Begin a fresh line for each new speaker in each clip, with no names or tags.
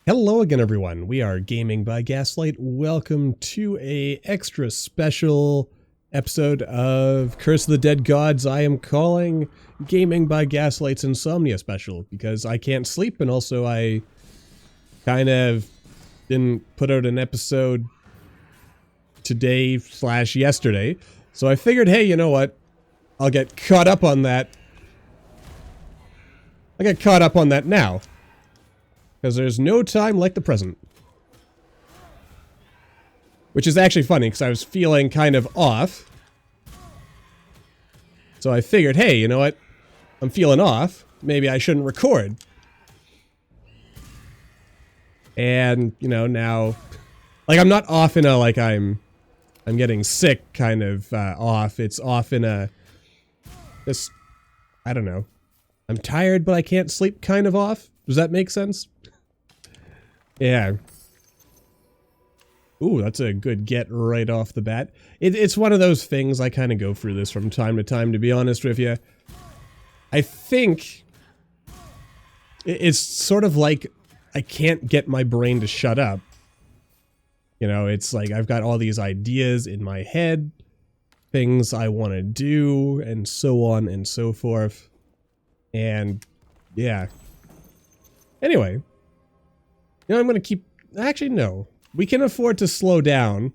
Hello again, everyone. We are Gaming by Gaslight. Welcome to a extra special episode of Curse of the Dead Gods. I am calling Gaming by Gaslight's Insomnia special because I can't sleep, and also I kind of didn't put out an episode today/yesterday. So I figured, hey, you know what? I'll get caught up on that. I get caught up on that now. Because there's no time like the present. Which is actually funny, because I was feeling kind of off. So I figured, hey, you know what? I'm feeling off. Maybe I shouldn't record. And, you know, now... Like, I'm not off in a, like, I'm getting sick kind of off. It's off in a... Just... I don't know. I'm tired, but I can't sleep kind of off. Does that make sense? Yeah. Ooh, that's a good get right off the bat. It's one of those things, I kind of go through this from time to time, to be honest with you. I think it's sort of like I can't get my brain to shut up. You know, it's like I've got all these ideas in my head, things I want to do, and so on and so forth. And, yeah. Anyway. You know, I'm gonna keep... Actually, no. We can afford to slow down.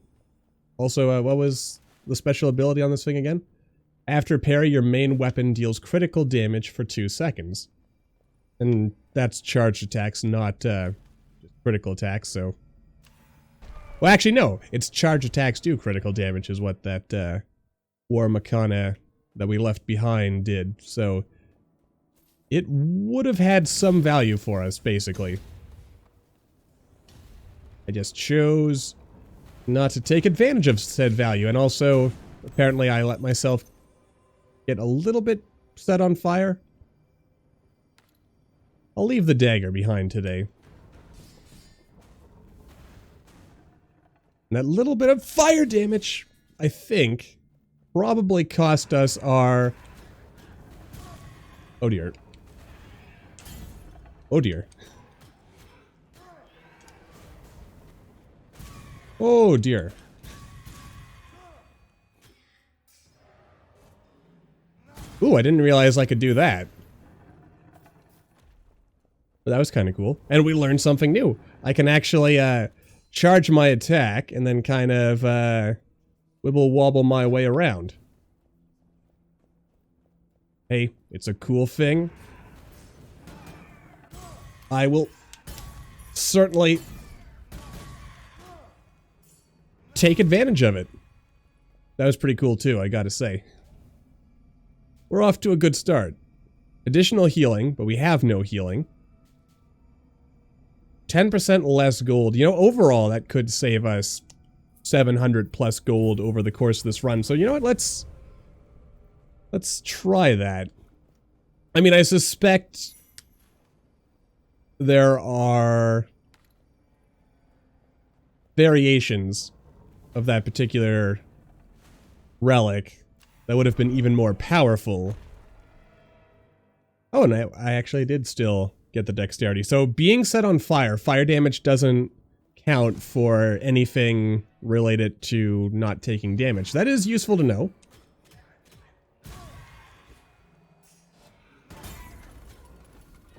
Also, what was the special ability on this thing again? After parry, your main weapon deals critical damage for 2 seconds. And that's charged attacks, not critical attacks, so... Well, actually, no. It's charged attacks do critical damage is what that War Makana that we left behind did. So, it would have had some value for us, basically. I just chose not to take advantage of said value, and also, apparently I let myself get a little bit set on fire. I'll leave the dagger behind today. And that little bit of fire damage, I think, probably cost us our... Oh dear. Oh dear. Oh dear. Ooh, I didn't realize I could do that. But that was kind of cool. And we learned something new. I can actually charge my attack and then kind of wibble wobble my way around. Hey, it's a cool thing. I will certainly take advantage of it. That was pretty cool too, I gotta say. We're off to a good start. Additional healing, but we have no healing. 10% less gold. You know, overall that could save us 700 plus gold over the course of this run. So you know what, let's try that. I mean, I suspect there are variations of that particular relic that would have been even more powerful. Oh, and I actually did still get the dexterity. So being set on fire, fire damage doesn't count for anything related to not taking damage. That is useful to know.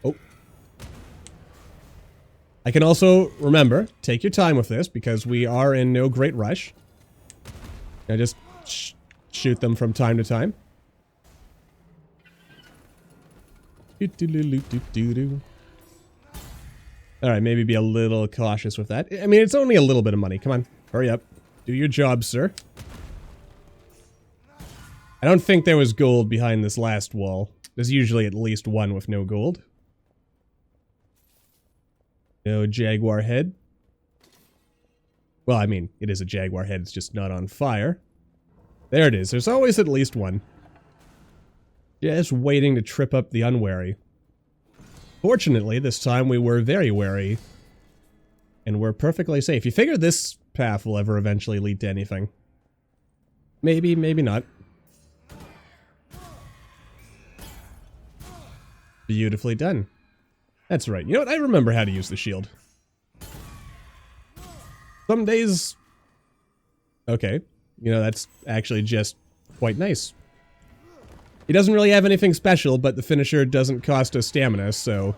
Oh. I can also, remember, take your time with this, because we are in no great rush. I just shoot them from time to time. Alright, maybe be a little cautious with that. I mean, it's only a little bit of money. Come on, hurry up. Do your job, sir. I don't think there was gold behind this last wall. There's usually at least one with no gold. No jaguar head. Well, I mean, it is a jaguar head, it's just not on fire. There it is, there's always at least one. Just waiting to trip up the unwary. Fortunately, this time we were very wary. And we're perfectly safe. You figure this path will ever eventually lead to anything. Maybe, maybe not. Beautifully done. That's right. You know what? I remember how to use the shield. Some days... Okay. You know, that's actually just quite nice. He doesn't really have anything special, but the finisher doesn't cost us stamina, so...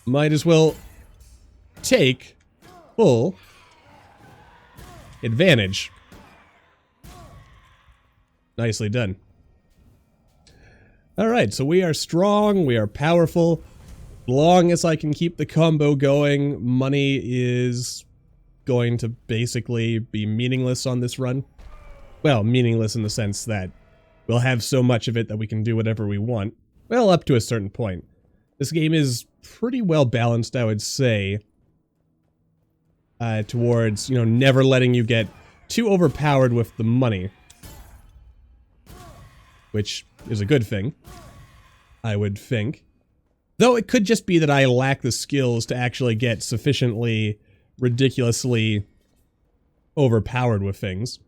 Might as well take full advantage. Nicely done. Alright, so we are strong, we are powerful. As long as I can keep the combo going, money is going to basically be meaningless on this run. Well, meaningless in the sense that we'll have so much of it that we can do whatever we want. Well, up to a certain point. This game is pretty well balanced, I would say, towards, you know, never letting you get too overpowered with the money. Which is a good thing, I would think. Though it could just be that I lack the skills to actually get sufficiently ridiculously overpowered with things.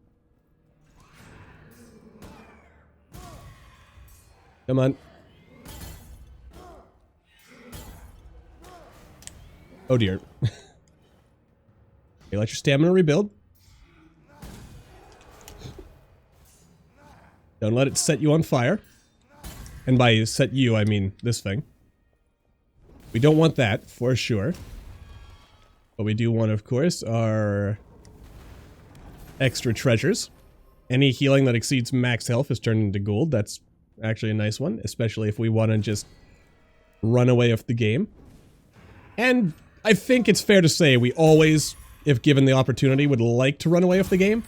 Come on. Oh dear. Okay, let your stamina rebuild. Don't let it set you on fire. And by set you, I mean this thing. We don't want that, for sure. What we do want, of course, are extra treasures. Any healing that exceeds max health is turned into gold. That's actually a nice one, especially if we want to just run away with the game. And I think it's fair to say we always, if given the opportunity, would like to run away with the game.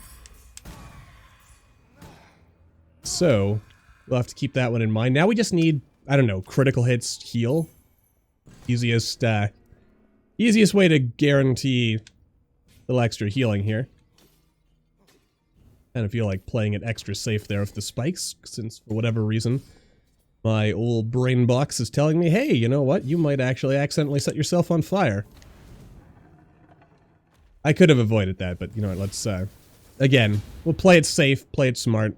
So, we'll have to keep that one in mind. Now we just need, I don't know, critical hits, heal. Easiest way to guarantee a little extra healing here. Kind of feel like playing it extra safe there with the spikes, since for whatever reason, my old brain box is telling me, hey, you know what? You might actually accidentally set yourself on fire. I could have avoided that, but you know what, let's, again, we'll play it safe, play it smart.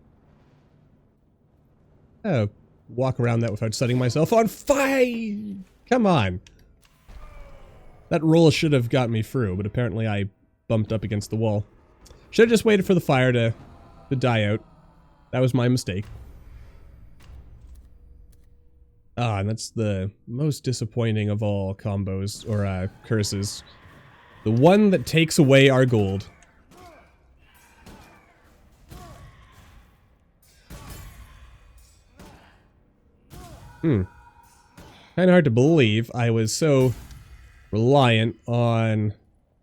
Walk around that without setting myself on fire! Come on! That roll should have got me through, but apparently I bumped up against the wall. Should have just waited for the fire to die out. That was my mistake. Ah, and that's the most disappointing of all combos, or curses. The one that takes away our gold. Kinda hard to believe I was so reliant on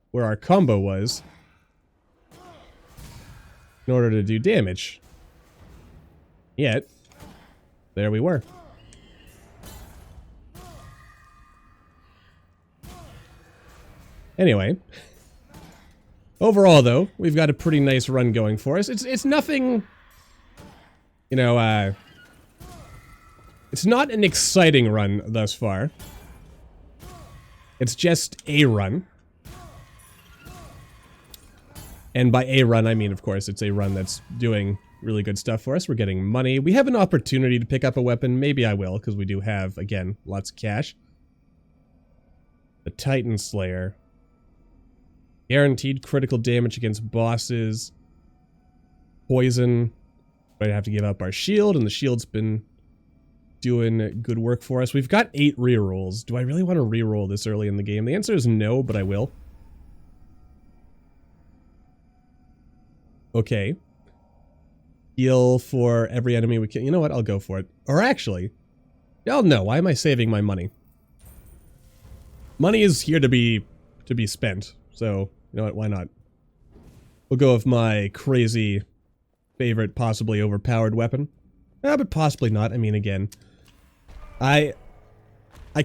where our combo was in order to do damage. Yet, there we were. Anyway, overall though, we've got a pretty nice run going for us. It's nothing, you know, it's not an exciting run thus far. It's just a run. And by a run, I mean, of course, it's a run that's doing really good stuff for us. We're getting money. We have an opportunity to pick up a weapon. Maybe I will, because we do have, again, lots of cash. The Titan Slayer. Guaranteed critical damage against bosses. Poison. Might have to give up our shield, and the shield's been doing good work for us. We've got 8 rerolls. Do I really want to reroll this early in the game? The answer is no, but I will. Okay. Heal for every enemy we can. You know what? I'll go for it. Or actually, oh no, why am I saving my money? Money is here to be spent. So, you know what? Why not? We'll go with my crazy favorite, possibly overpowered weapon. But possibly not. I mean, again, I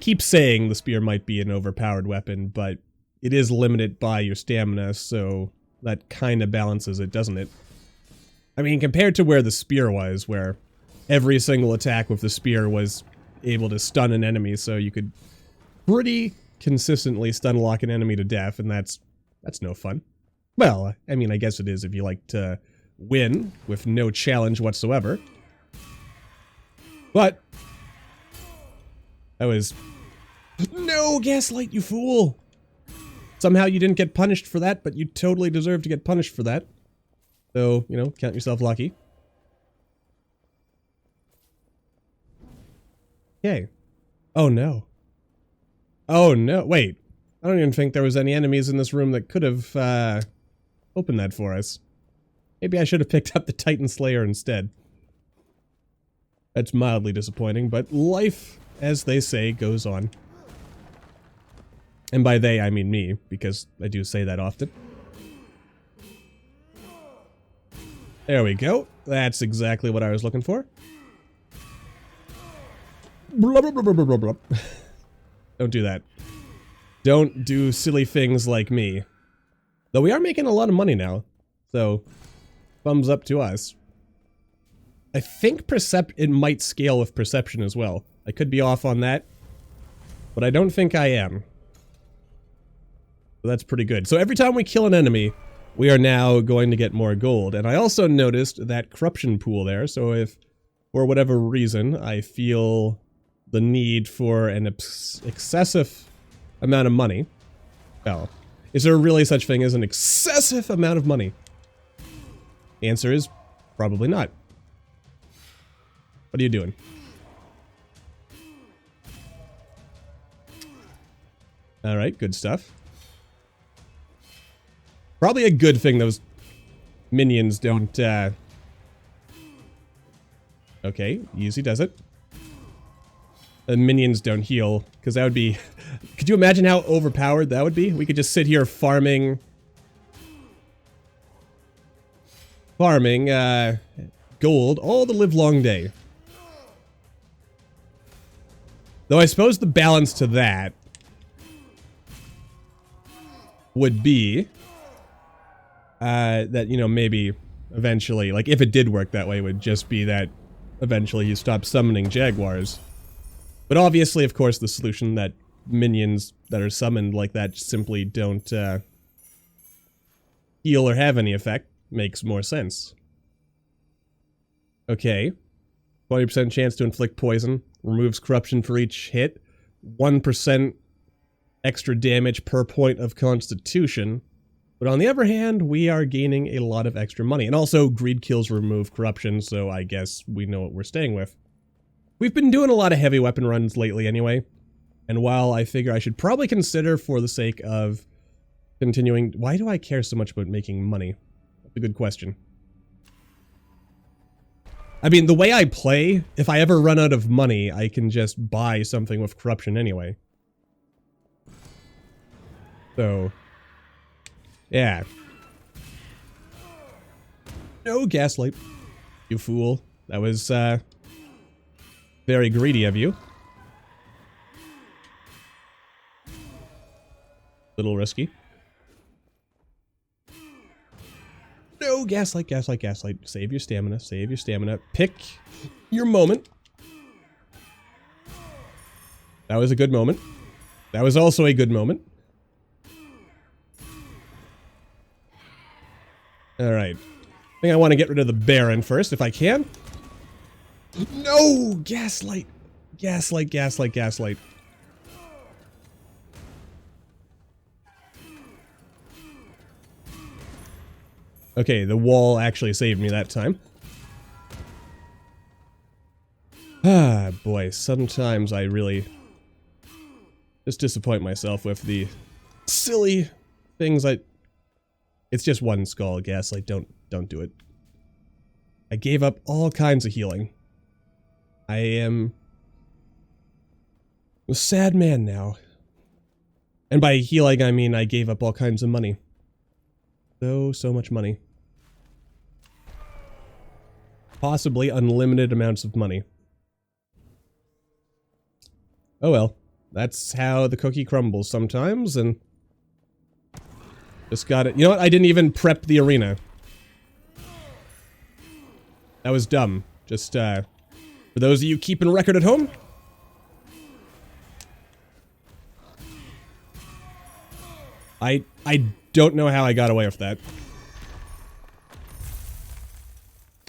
keep saying the spear might be an overpowered weapon, but it is limited by your stamina, so that kind of balances it, doesn't it? I mean, compared to where the spear was, where every single attack with the spear was able to stun an enemy, so you could pretty consistently stun lock an enemy to death, and that's no fun. Well, I mean, I guess it is if you like to win with no challenge whatsoever. But that was No, Gaslight, you fool! Somehow you didn't get punished for that, but you totally deserve to get punished for that. So, you know, count yourself lucky. Okay. Oh no. Oh no, wait. I don't even think there was any enemies in this room that could have, opened that for us. Maybe I should have picked up the Titan Slayer instead. That's mildly disappointing, but life, as they say, goes on. And by they, I mean me, because I do say that often. There we go. That's exactly what I was looking for. Blah, blah, blah, blah, blah, blah. Don't do that. Don't do silly things like me. Though we are making a lot of money now, so thumbs up to us. I think it might scale with perception as well. I could be off on that, but I don't think I am. So that's pretty good. So every time we kill an enemy, we are now going to get more gold. And I also noticed that corruption pool there, so if, for whatever reason, I feel the need for an excessive amount of money. Well, is there really such thing as an excessive amount of money? The answer is probably not. What are you doing? Alright, good stuff. Probably a good thing those minions don't, Okay, easy does it. The minions don't heal, because that would be... Could you imagine how overpowered that would be? We could just sit here farming... gold all the livelong day. Though I suppose the balance to that would be that, you know, maybe eventually, like if it did work that way, would just be that eventually you stop summoning jaguars. But obviously, of course, the solution that minions that are summoned like that simply don't heal or have any effect makes more sense. Okay. 20% chance to inflict poison. Removes corruption for each hit. 1% extra damage per point of constitution. But on the other hand, we are gaining a lot of extra money. And also, greed kills remove corruption, so I guess we know what we're staying with. We've been doing a lot of heavy weapon runs lately anyway. And while I figure I should probably consider, for the sake of continuing... Why do I care so much about making money? That's a good question. I mean, the way I play, if I ever run out of money, I can just buy something with corruption anyway. So... yeah. No, Gaslight. You fool. That was, very greedy of you. Little risky. No, Gaslight, Gaslight, Gaslight. Save your stamina, save your stamina. Pick your moment. That was a good moment. That was also a good moment. Alright. I think I want to get rid of the Baron first, if I can. No! Gaslight! Gaslight, Gaslight, Gaslight. Okay, the wall actually saved me that time. Ah, boy, sometimes I really just disappoint myself with the silly things I... It's just one skull, Gaslight, don't do it. I gave up all kinds of healing. I am a sad man now. And by healing, I mean I gave up all kinds of money. So much money. Possibly unlimited amounts of money. Oh well. That's how the cookie crumbles sometimes, and... just got it. You know what? I didn't even prep the arena. That was dumb. Just, for those of you keeping record at home. I don't know how I got away with that.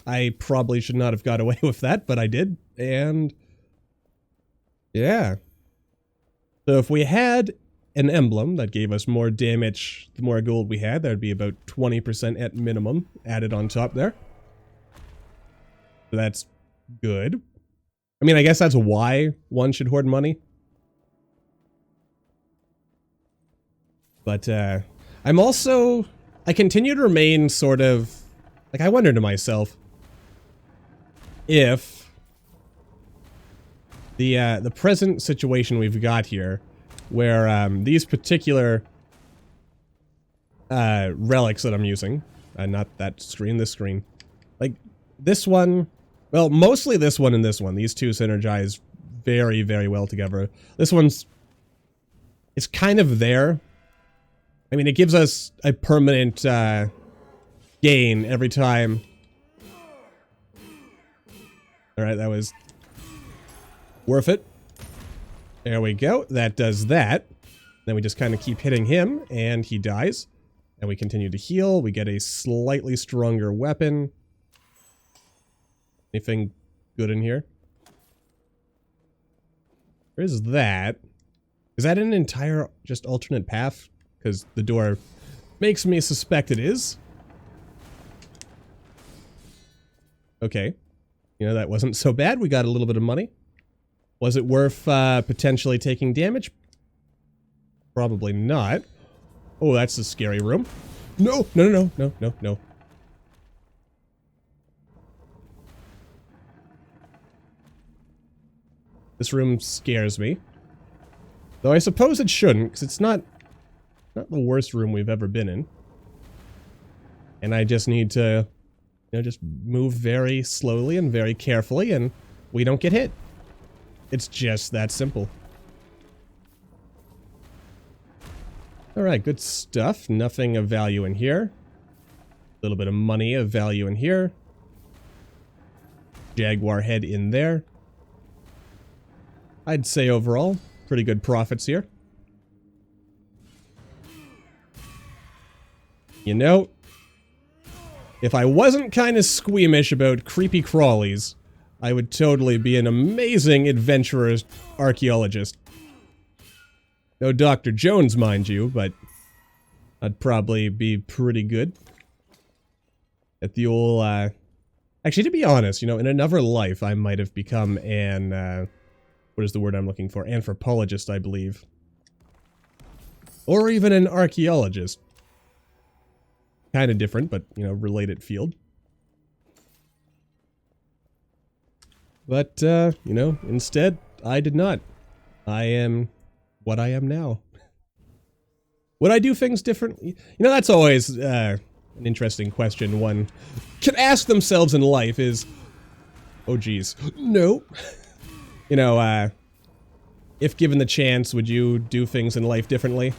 I probably should not have got away with that, but I did, and... yeah. So if we had an emblem that gave us more damage, the more gold we had, that would be about 20% at minimum added on top there. So that's good. I mean, I guess that's why one should hoard money. But I'm also, I continue to remain sort of, like, I wonder to myself if the present situation we've got here, where these particular relics that I'm using, not that screen, this screen, like this one, well, mostly this one and this one, these two synergize very, very well together. This one's, it's kind of there. I mean, it gives us a permanent gain every time. Alright, that was worth it. There we go. That does that. Then we just kind of keep hitting him, and he dies. And we continue to heal. We get a slightly stronger weapon. Anything good in here? Where is that? Is that an entire, just alternate path? Because the door makes me suspect it is. Okay. You know, that wasn't so bad. We got a little bit of money. Was it worth potentially taking damage? Probably not. Oh, that's a scary room. No, no, no, no, no, no, no. This room scares me. Though I suppose it shouldn't, because it's not the worst room we've ever been in. And I just need to, you know, just move very slowly and very carefully, and we don't get hit. It's just that simple. Alright, good stuff. Nothing of value in here. A little bit of money of value in here. Jaguar head in there. I'd say overall, pretty good profits here. You know, if I wasn't kind of squeamish about creepy crawlies, I would totally be an amazing adventurer archaeologist. No Dr. Jones, mind you, but I'd probably be pretty good at the old, actually, to be honest, you know, in another life, I might have become an, what is the word I'm looking for? Anthropologist, I believe. Or even an archaeologist. Kind of different, but, you know, related field. But, you know, instead, I did not. I am what I am now. Would I do things differently? You know, that's always an interesting question one can ask themselves in life is, oh geez, no. You know, if given the chance, would you do things in life differently?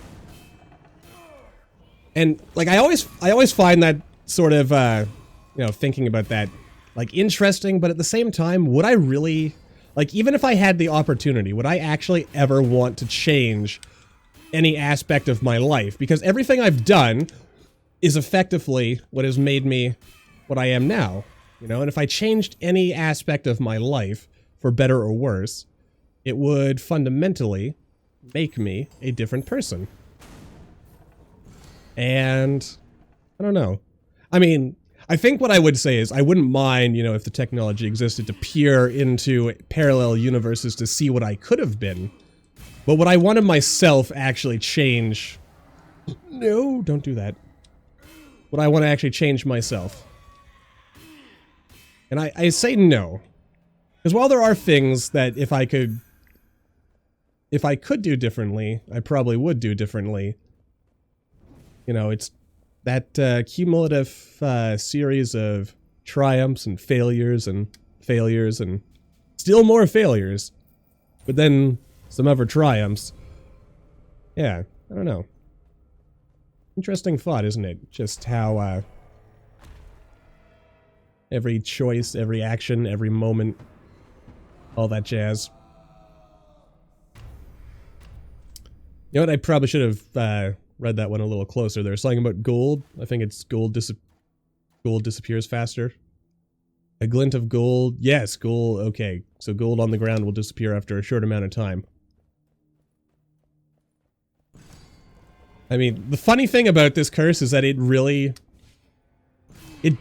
And, like, I always find that sort of, you know, thinking about that, like, interesting, but at the same time, would I really, like, even if I had the opportunity, would I actually ever want to change any aspect of my life? Because everything I've done is effectively what has made me what I am now, you know? And if I changed any aspect of my life, for better or worse, it would fundamentally make me a different person. And I don't know. I mean, I think what I would say is I wouldn't mind, you know, if the technology existed to peer into parallel universes to see what I could have been. But would I want to myself actually change? No, don't do that. Would I want to actually change myself? And I say no. Because while there are things that if I could do differently, I probably would do differently. You know, it's that cumulative series of triumphs and failures and still more failures, but then some other triumphs. Yeah, I don't know. Interesting thought, isn't it? Just how every choice, every action, every moment, all that jazz. You know what? I probably should have read that one a little closer. There's something about gold. I think it's gold disappears faster. A glint of gold. Yes, gold. Okay, so gold on the ground will disappear after a short amount of time. I mean, the funny thing about this curse is that it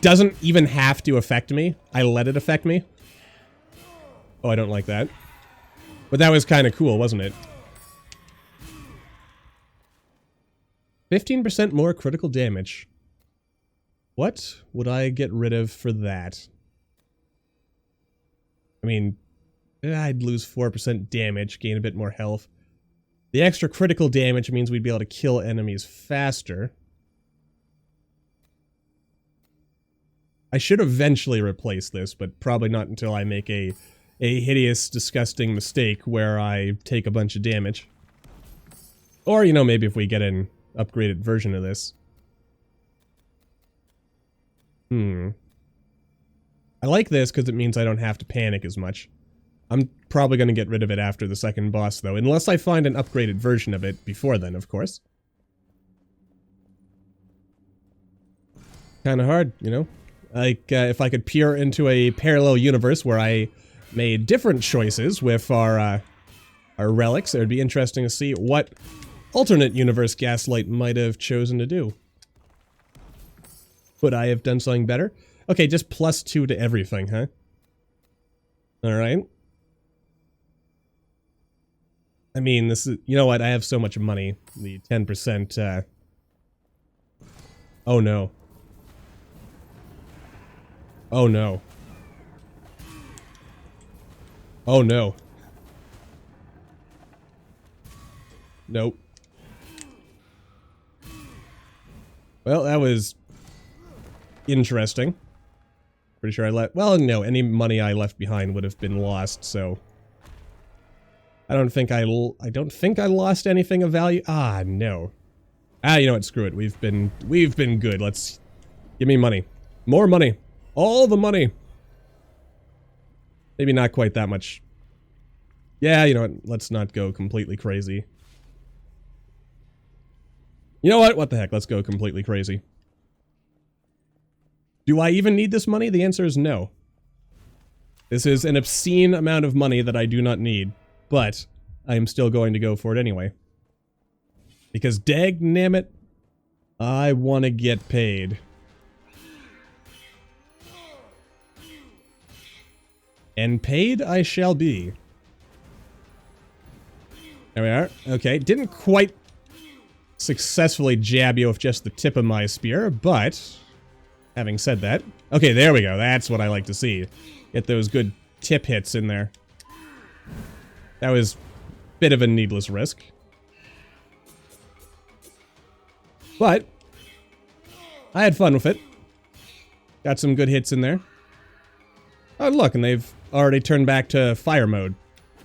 doesn't even have to affect me. I let it affect me. Oh, I don't like that. But that was kind of cool, wasn't it? 15% more critical damage. What would I get rid of for that? I mean, I'd lose 4% damage, gain a bit more health. The extra critical damage means we'd be able to kill enemies faster. I should eventually replace this, but probably not until I make a hideous, disgusting mistake where I take a bunch of damage. Or, you know, maybe if we get an upgraded version of this. I like this because it means I don't have to panic as much. I'm probably going to get rid of it after the second boss, though, unless I find an upgraded version of it before then, of course. Kind of hard, you know? Like, if I could peer into a parallel universe where I made different choices with our relics, it would be interesting to see what alternate universe Gaslight might have chosen to do. Would I have done something better? Okay, just +2 to everything, huh? Alright. I mean, this is... You know what? I have so much money. The 10%, Oh no. Oh no. Oh no. Nope. Well, that was... interesting. Pretty sure I let... Well, no, any money I left behind would have been lost, so... I don't think I lost anything of value. Ah, no. Ah, you know what? Screw it. We've been good. Let's... Give me money. More money. All the money. Maybe not quite that much. Yeah, you know what? Let's not go completely crazy. You know what? What the heck? Let's go completely crazy. Do I even need this money? The answer is no. This is an obscene amount of money that I do not need, but I am still going to go for it anyway. Because dagnammit, I want to get paid. And paid I shall be. There we are. Okay, didn't quite successfully jab you with just the tip of my spear, but... Having said that... Okay, there we go. That's what I like to see. Get those good tip hits in there. That was a bit of a needless risk. But... I had fun with it. Got some good hits in there. Oh, look, and they've already turned back to fire mode.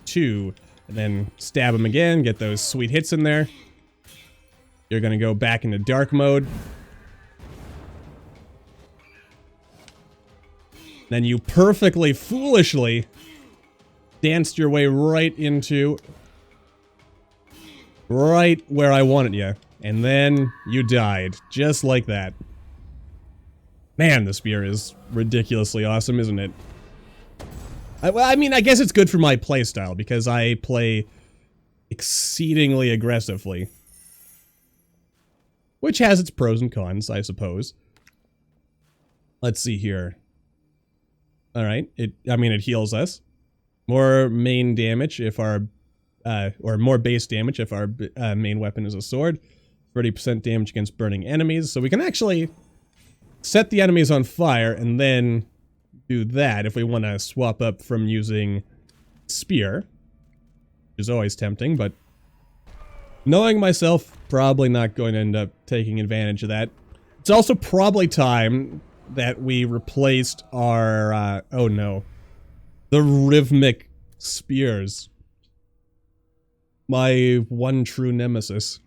2. And then stab them again, get those sweet hits in there. You're gonna go back into dark mode. Then you perfectly, foolishly danced your way right into... right where I wanted you. And then you died. Just like that. Man, the spear is ridiculously awesome, isn't it? Well, I mean, I guess it's good for my playstyle, because I play exceedingly aggressively. Which has its pros and cons, I suppose. Let's see here. Alright, it heals us. More main damage if our, or more base damage if our main weapon is a sword. 30% damage against burning enemies, so we can actually set the enemies on fire and then do that if we want to swap up from using spear. Which is always tempting, but knowing myself, probably not going to end up taking advantage of that. It's also probably time that we replaced our, oh no, the rhythmic spears. My one true nemesis.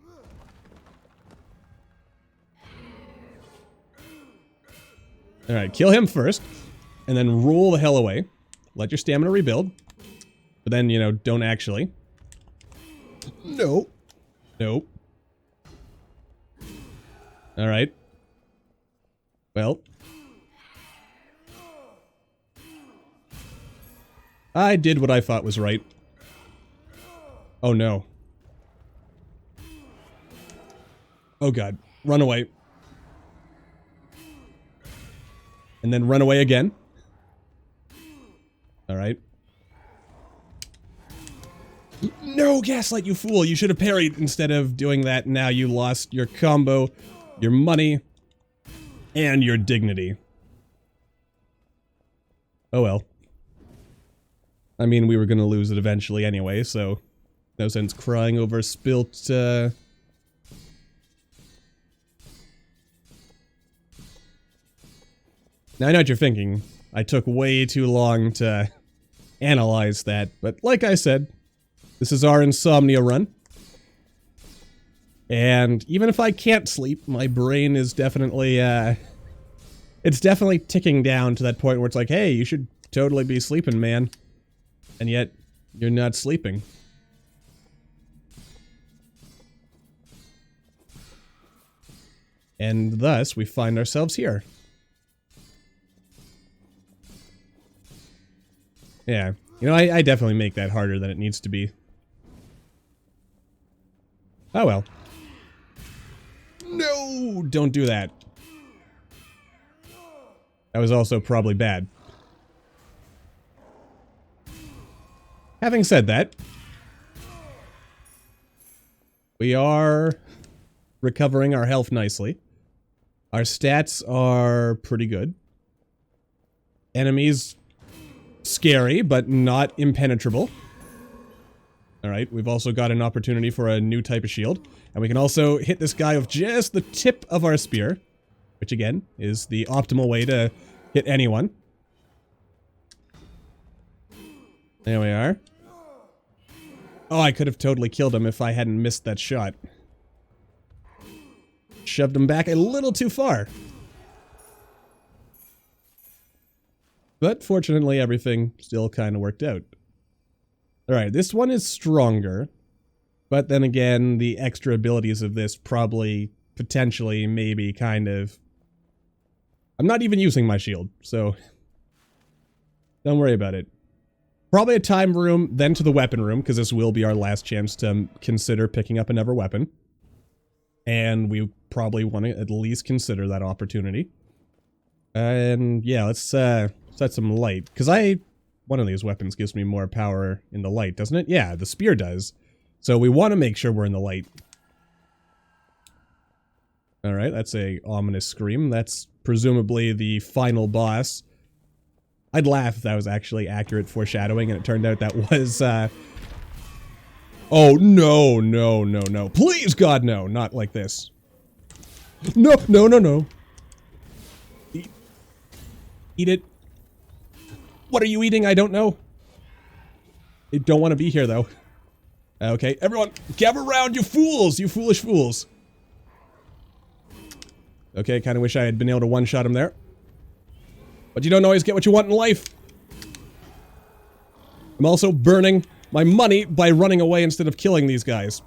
Alright, kill him first, and then roll the hell away. Let your stamina rebuild. But then, you know, don't actually. No. Nope. Alright. Well. I did what I thought was right. Oh no. Oh god. Run away. And then run away again. Alright. No, Gaslight, you fool! You should have parried instead of doing that. Now you lost your combo, your money, and your dignity. Oh well. I mean, we were gonna lose it eventually anyway, so no sense crying over spilt, Now I know what you're thinking. I took way too long to analyze that, but like I said, this is our Insomnia run. And even if I can't sleep, my brain is definitely, it's definitely ticking down to that point where it's like, hey, you should totally be sleeping, man. And yet, you're not sleeping. And thus, we find ourselves here. Yeah, you know, I definitely make that harder than it needs to be. Oh well. No! Don't do that. That was also probably bad. Having said that, we are recovering our health nicely. Our stats are pretty good. Enemies scary, but not impenetrable. Alright, we've also got an opportunity for a new type of shield. And we can also hit this guy with just the tip of our spear. Which again, is the optimal way to hit anyone. There we are. Oh, I could have totally killed him if I hadn't missed that shot. Shoved him back a little too far. But fortunately, everything still kind of worked out. Alright, this one is stronger. But then again, the extra abilities of this probably, potentially, maybe, kind of... I'm not even using my shield, so... don't worry about it. Probably a time room, then to the weapon room, because this will be our last chance to consider picking up another weapon. And we probably want to at least consider that opportunity. And yeah, let's set some light, because one of these weapons gives me more power in the light, doesn't it? Yeah, the spear does. So we want to make sure we're in the light. Alright, that's a ominous scream. That's presumably the final boss. I'd laugh if that was actually accurate foreshadowing and it turned out that was, oh, no, no, no, no. Please, God, no. Not like this. No, no, no, no. Eat it. What are you eating? I don't know. I don't want to be here, though. Okay, everyone, gather round, you fools! You foolish fools! Okay, kind of wish I had been able to one-shot him there. But you don't always get what you want in life. I'm also burning my money by running away instead of killing these guys.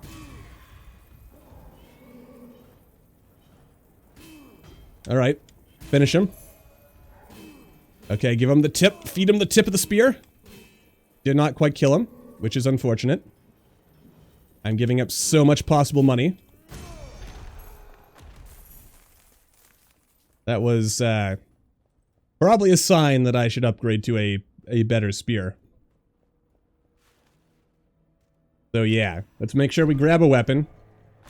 Alright, finish him. Okay, give him the tip, feed him the tip of the spear. Did not quite kill him, which is unfortunate. I'm giving up so much possible money. That was, probably a sign that I should upgrade to a better spear. So yeah, let's make sure we grab a weapon.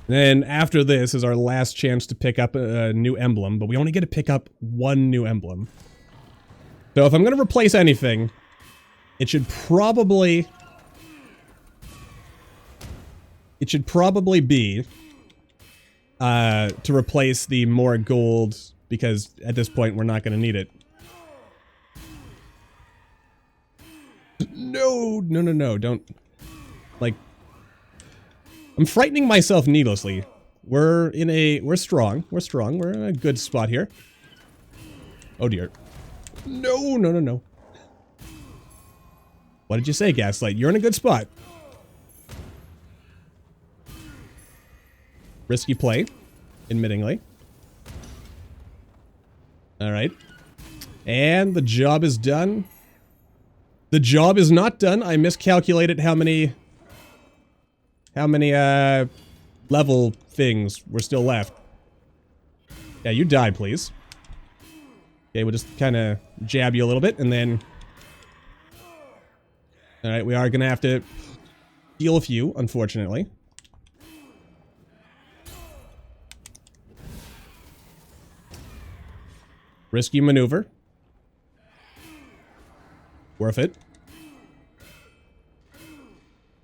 Then after this is our last chance to pick up a new emblem, but we only get to pick up one new emblem. So if I'm going to replace anything, it should probably be to replace the more gold, because at this point we're not going to need it. No, no, no, no, don't, like, I'm frightening myself needlessly. We're strong, we're in a good spot here. Oh dear. No, no, no, no. What did you say, Gaslight? You're in a good spot. Risky play, admittingly. Alright. And the job is done. The job is not done. I miscalculated how many level things were still left. Yeah, you die, please. Okay, we'll just kind of jab you a little bit, and then... Alright, we are going to have to heal a few, unfortunately. Risky maneuver. Worth it.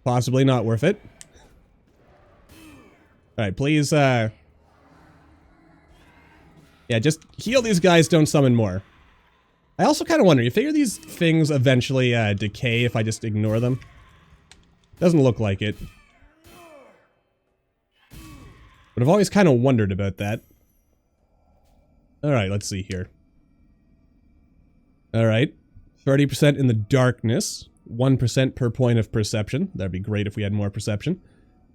Possibly not worth it. Alright, please, yeah, just heal these guys, don't summon more. I also kind of wonder, you figure these things eventually decay if I just ignore them? Doesn't look like it. But I've always kind of wondered about that. Alright, let's see here. Alright. 30% in the darkness. 1% per point of perception. That'd be great if we had more perception.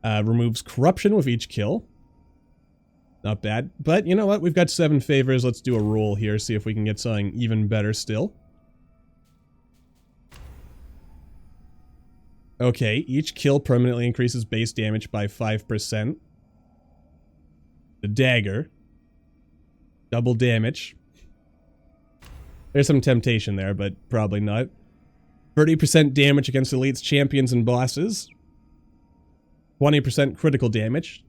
Removes corruption with each kill. Not bad. But you know what? We've got 7 favors. Let's do a roll here. See if we can get something even better still. Okay. Each kill permanently increases base damage by 5%. The dagger. Double damage. There's some temptation there, but probably not. 30% damage against elites, champions, and bosses. 20% critical damage.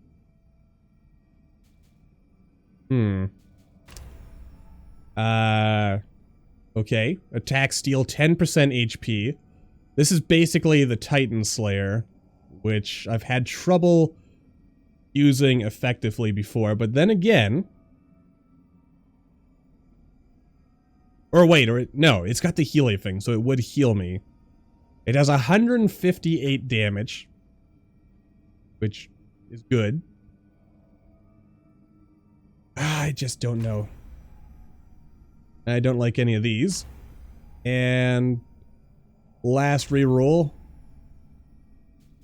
Okay. Attack steal 10% HP. This is basically the Titan Slayer, which I've had trouble using effectively before, but then again... Or wait, no, it's got the healing thing, so it would heal me. It has 158 damage, which is good. I just don't know. I don't like any of these. And last reroll.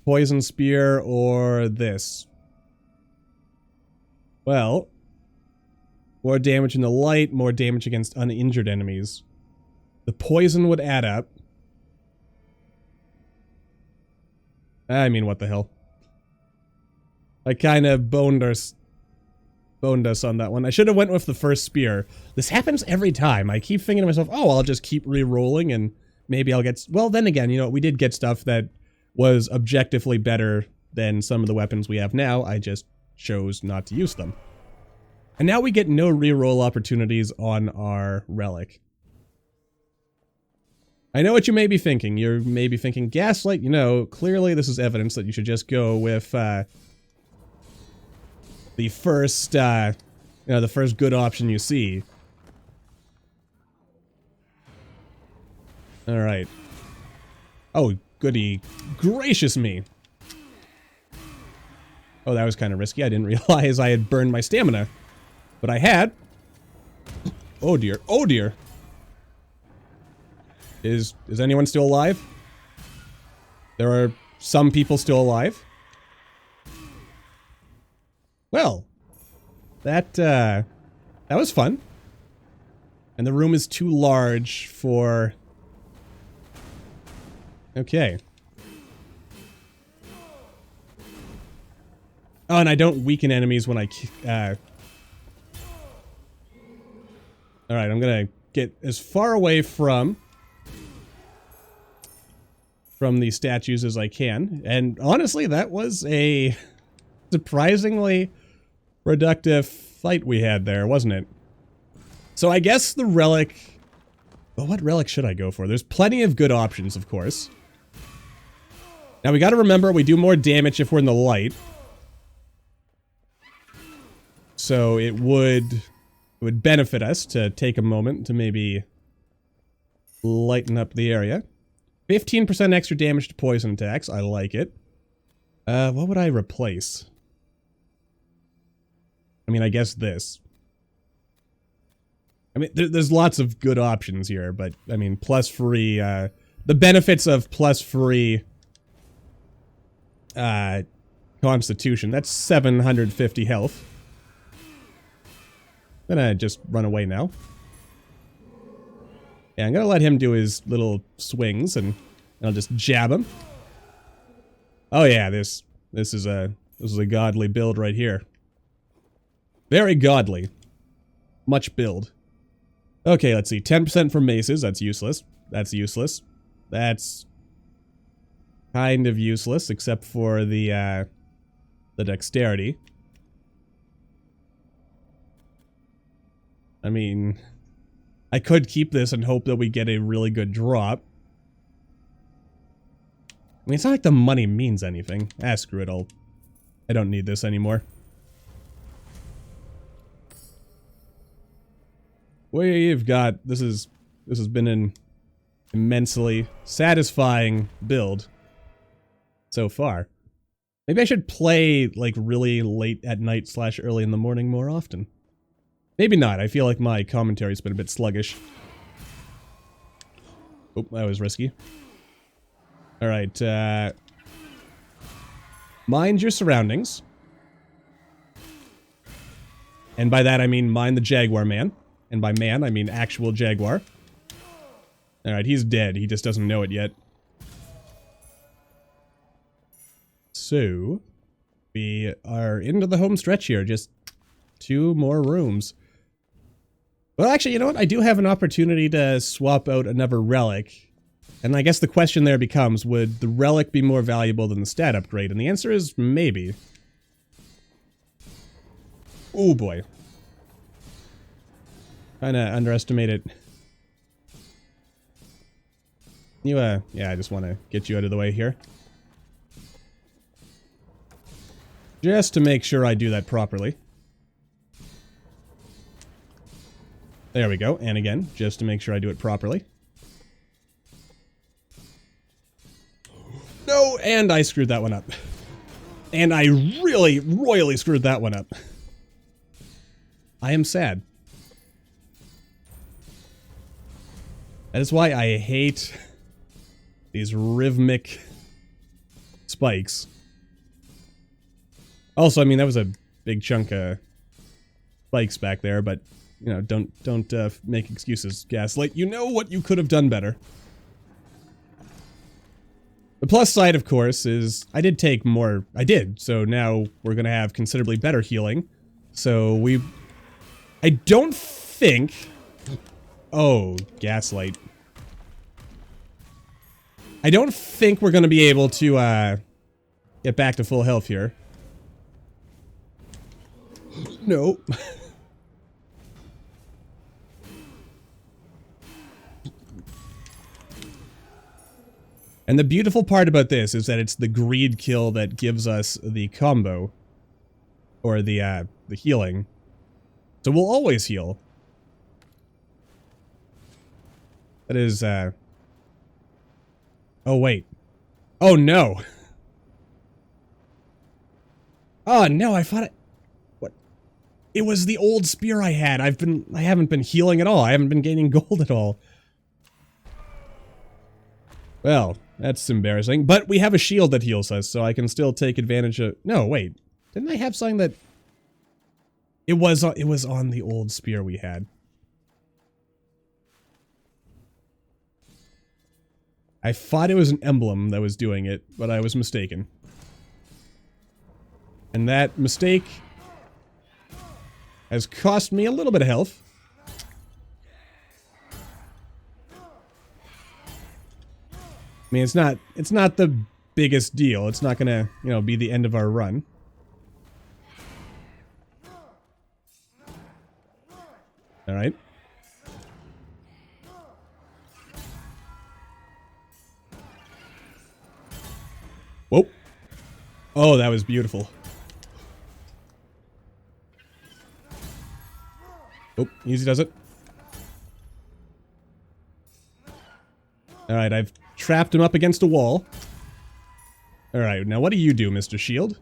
Poison Spear or this. Well, more damage in the light, more damage against uninjured enemies. The poison would add up. I mean, what the hell. I kind of boned us on that one. I should have went with the first spear. This happens every time. I keep thinking to myself, oh, I'll just keep re-rolling and maybe I'll get... Well, then again, you know, we did get stuff that was objectively better than some of the weapons we have now. I just chose not to use them. And now we get no re-roll opportunities on our relic. I know what you may be thinking. You're maybe thinking, Gaslight, you know, clearly this is evidence that you should just go with, the first, the first good option you see. Alright. Oh, goody gracious me. Oh, that was kind of risky. I didn't realize I had burned my stamina. But I had. Oh dear. Oh dear. Is anyone still alive? There are some people still alive. Well, that was fun. And the room is too large for... Okay. Oh, and I don't weaken enemies when I... Alright, I'm gonna get as far away from the statues as I can. And honestly, that was a surprisingly productive fight we had there, wasn't it? So I guess the relic... Well, what relic should I go for? There's plenty of good options, of course. Now we gotta remember, we do more damage if we're in the light. So it would benefit us to take a moment to maybe lighten up the area. 15% extra damage to poison attacks. I like it. What would I replace? I mean, I guess this. I mean, there's lots of good options here, but, I mean, plus free, the benefits of plus free, constitution. That's 750 health. I'm gonna just run away now. Yeah, I'm gonna let him do his little swings, and I'll just jab him. Oh yeah, this is This is a godly build right here. Very godly. Much build. Okay, let's see. 10% for maces. That's useless. That's useless. That's kind of useless, except for the dexterity. I mean, I could keep this and hope that we get a really good drop. I mean, it's not like the money means anything. Ah, screw it all. I don't need this anymore. We've got... This has been an immensely satisfying build so far. Maybe I should play, like, really late at night / early in the morning more often. Maybe not. I feel like my commentary's been a bit sluggish. Oh, that was risky. Alright, mind your surroundings. And by that I mean mind the Jaguar man. And by man, I mean actual Jaguar. Alright, he's dead. He just doesn't know it yet. So, we are into the home stretch here. Just 2 more rooms. Well, actually, you know what? I do have an opportunity to swap out another relic. And I guess the question there becomes, would the relic be more valuable than the stat upgrade? And the answer is maybe. Oh boy. Kinda underestimated. You, yeah, I just want to get you out of the way here. Just to make sure I do that properly. There we go, and again, just to make sure I do it properly. No, and I screwed that one up. And I really, royally screwed that one up. I am sad. That is why I hate these rhythmic spikes. Also, I mean, that was a big chunk of spikes back there, but, you know, don't make excuses, Gaslight. You know what you could have done better. The plus side, of course, is I did take more. I did, so now we're gonna have considerably better healing. So I don't think... Oh, Gaslight. I don't think we're gonna be able to, get back to full health here. No. And the beautiful part about this is that it's the greed kill that gives us the combo. Or the healing. So we'll always heal. That is, Oh, wait. Oh, no. Oh, no, I thought it... What? It was the old spear I had. I haven't been healing at all. I haven't been gaining gold at all. Well, that's embarrassing. But we have a shield that heals us, so I can still take advantage of... No, wait. Didn't I have something that... It was on the old spear we had. I thought it was an emblem that was doing it, but I was mistaken. And that mistake has cost me a little bit of health. I mean, it's not the biggest deal. It's not gonna, you know, be the end of our run. All right. Whoa. Oh, that was beautiful. Oh, easy does it. Alright, I've trapped him up against a wall. Alright, now what do you do, Mr. Shield?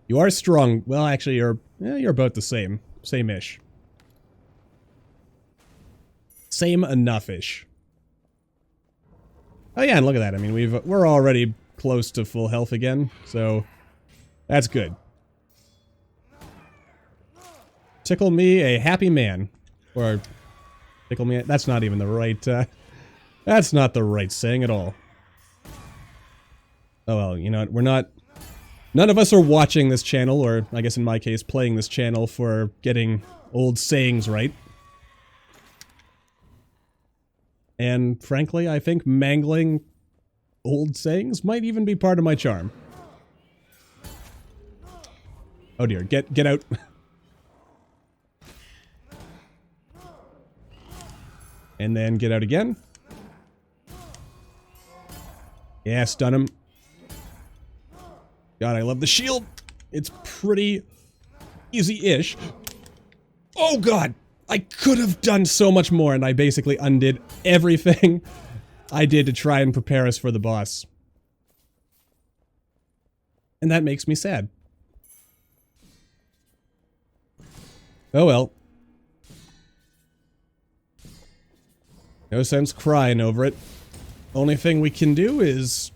You are strong. Well, actually, you're about the same. Same-ish. Same enough-ish. Oh yeah, and look at that. I mean, we're already close to full health again, so that's good. Tickle me a happy man. Or tickle me... That's not even the right... that's not the right saying at all. Oh well, you know what? We're not None of us are watching this channel, or I guess in my case, playing this channel for getting old sayings right. And frankly, I think mangling old sayings might even be part of my charm. Oh dear, get out. And then get out again. Yeah, stun him. God, I love the shield. It's pretty easy-ish. Oh god! I could have done so much more, and I basically undid everything I did to try and prepare us for the boss. And that makes me sad. Oh well. No sense crying over it. Only thing we can do is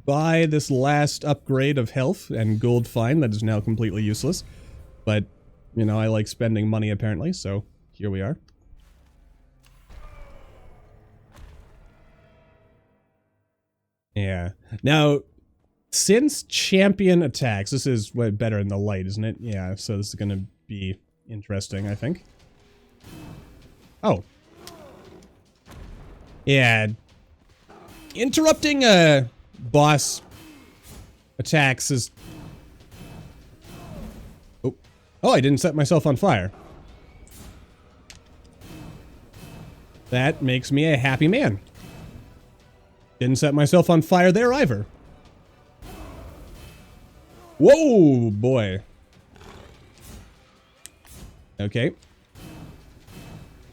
buy this last upgrade of health and gold fine that is now completely useless. But, you know, I like spending money apparently, so here we are. Yeah. Now, since champion attacks, this is way better in the light, isn't it? Yeah, so this is gonna be interesting, I think. Oh. Yeah. Interrupting boss attacks is... Oh. Oh, I didn't set myself on fire. That makes me a happy man. Didn't set myself on fire there either. Whoa, boy. Okay.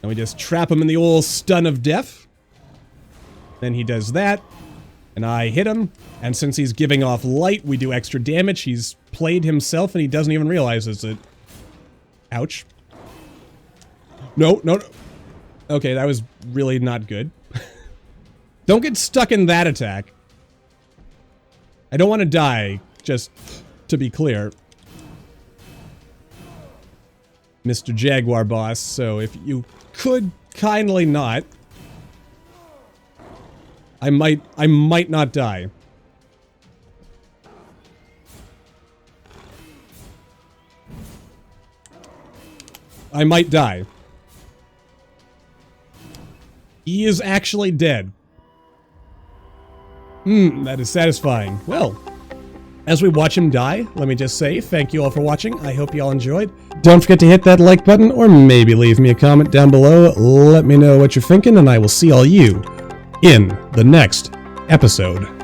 And we just trap him in the old stun of death. Then he does that. And I hit him. And since he's giving off light, we do extra damage. He's played himself and he doesn't even realize it. Ouch. No, no, no. Okay, that was really not good. Don't get stuck in that attack. I don't want to die, just to be clear. Mr. Jaguar Boss, so if you could kindly not, I might not die. I might die. He is actually dead. That is satisfying. Well, as we watch him die, let me just say thank you all for watching. I hope you all enjoyed. Don't forget to hit that like button, or maybe leave me a comment down below. Let me know what you're thinking, and I will see all you in the next episode.